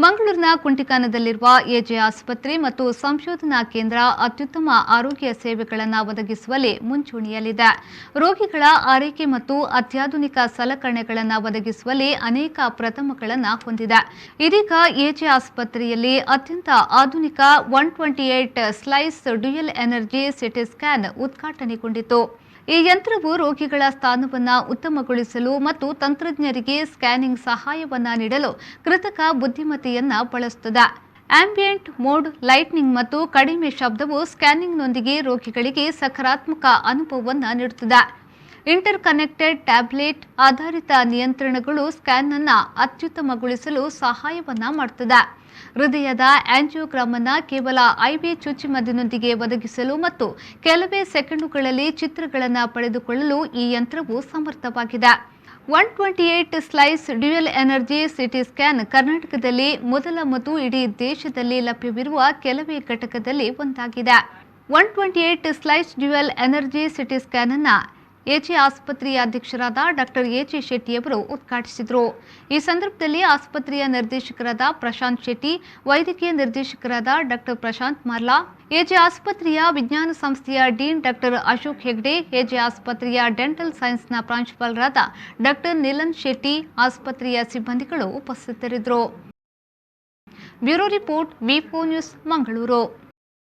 ಮಂಗಳೂರಿನ ಕುಂಟಿಕಾನದಲ್ಲಿರುವ ಎಜೆ ಆಸ್ಪತ್ರೆ ಮತ್ತು ಸಂಶೋಧನಾ ಕೇಂದ್ರ ಅತ್ಯುತ್ತಮ ಆರೋಗ್ಯ ಸೇವೆಗಳನ್ನು ಒದಗಿಸುವಲ್ಲಿ ಮುಂಚೂಣಿಯಲ್ಲಿದೆ. ರೋಗಿಗಳ ಆರೈಕೆ ಮತ್ತು ಅತ್ಯಾಧುನಿಕ ಸಲಕರಣೆಗಳನ್ನು ಒದಗಿಸುವಲ್ಲಿ ಅನೇಕ ಪ್ರಥಮಗಳನ್ನು ಹೊಂದಿದೆ. ಇದೀಗ ಎಜೆ ಆಸ್ಪತ್ರೆಯಲ್ಲಿ ಅತ್ಯಂತ ಆಧುನಿಕ 128 slice dual energy CT scan ಉದ್ಘಾಟನೆಗೊಂಡಿತು. ಈ ಯಂತ್ರವು ರೋಗಿಗಳ ಸ್ಥಾನವನ್ನು ಉತ್ತಮಗೊಳಿಸಲು ಮತ್ತು ತಂತ್ರಜ್ಞರಿಗೆ ಸ್ಕ್ಯಾನಿಂಗ್ ಸಹಾಯವನ್ನು ನೀಡಲು ಕೃತಕ ಬುದ್ಧಿಮತ್ತೆಯನ್ನು ಬಳಸುತ್ತದೆ. ಆಂಬಿಯೆಂಟ್ ಮೋಡ್ ಲೈಟ್ನಿಂಗ್ ಮತ್ತು ಕಡಿಮೆ ಶಬ್ದವು ಸ್ಕ್ಯಾನಿಂಗ್ನೊಂದಿಗೆ ರೋಗಿಗಳಿಗೆ ಸಕಾರಾತ್ಮಕ ಅನುಭವವನ್ನು ನೀಡುತ್ತದೆ. ಇಂಟರ್ ಕನೆಕ್ಟೆಡ್ ಟ್ಯಾಬ್ಲೆಟ್ ಆಧಾರಿತ ನಿಯಂತ್ರಣಗಳು ಸ್ಕ್ಯಾನ್ ಅನ್ನು ಅತ್ಯುತ್ತಮಗೊಳಿಸಲು ಸಹಾಯವನ್ನು ಮಾಡುತ್ತದೆ. ಹೃದಯದ ಆಂಜಿಯೋಗ್ರಾಮ್ ಅನ್ನು ಕೇವಲ ಐವಿ ಚುಚ್ಚುಮದ್ದಿನೊಂದಿಗೆ ಒದಗಿಸಲು ಮತ್ತು ಕೆಲವೇ ಸೆಕೆಂಡುಗಳಲ್ಲಿ ಚಿತ್ರಗಳನ್ನು ಪಡೆದುಕೊಳ್ಳಲು ಈ ಯಂತ್ರವು ಸಮರ್ಥವಾಗಿದೆ. 128 slice dual energy CT scan ಕರ್ನಾಟಕದಲ್ಲಿ ಮೊದಲ ಮತ್ತು ಇಡೀ ದೇಶದಲ್ಲಿ ಲಭ್ಯವಿರುವ ಕೆಲವೇ ಘಟಕದಲ್ಲಿ ಒಂದಾಗಿದೆ. 128 slice dual energy CT scan ಅನ್ನು ಎಜೆ ಆಸ್ಪತ್ರೆಯ ಅಧ್ಯಕ್ಷರಾದ ಡಾಕ್ಟರ್ ಎಜೆ ಶೆಟ್ಟಿಯವರು ಉದ್ಘಾಟಿಸಿದರು. ಈ ಸಂದರ್ಭದಲ್ಲಿ ಆಸ್ಪತ್ರೆಯ ನಿರ್ದೇಶಕರಾದ ಪ್ರಶಾಂತ್ ಶೆಟ್ಟಿ, ವೈದ್ಯಕೀಯ ನಿರ್ದೇಶಕರಾದ ಡಾಕ್ಟರ್ ಪ್ರಶಾಂತ್ ಮಾರ್ಲಾ, ಎಜೆ ಆಸ್ಪತ್ರೆಯ ವಿಜ್ಞಾನ ಸಂಸ್ಥೆಯ dean doctor Ashok Hegde, AJ ಆಸ್ಪತ್ರೆಯ ಡೆಂಟಲ್ ಸೈನ್ಸ್ನ ಪ್ರಾಂಶುಪಾಲರಾದ ಡಾಕ್ಟರ್ ನಿಲನ್ ಶೆಟ್ಟಿ, ಆಸ್ಪತ್ರೆಯ ಸಿಬ್ಬಂದಿಗಳು ಉಪಸ್ಥಿತರಿದ್ದರು. ಬ್ಯೂರೋ ರಿಪೋರ್ಟ್ ವಿ4 ನ್ಯೂಸ್, ಮಂಗಳೂರು.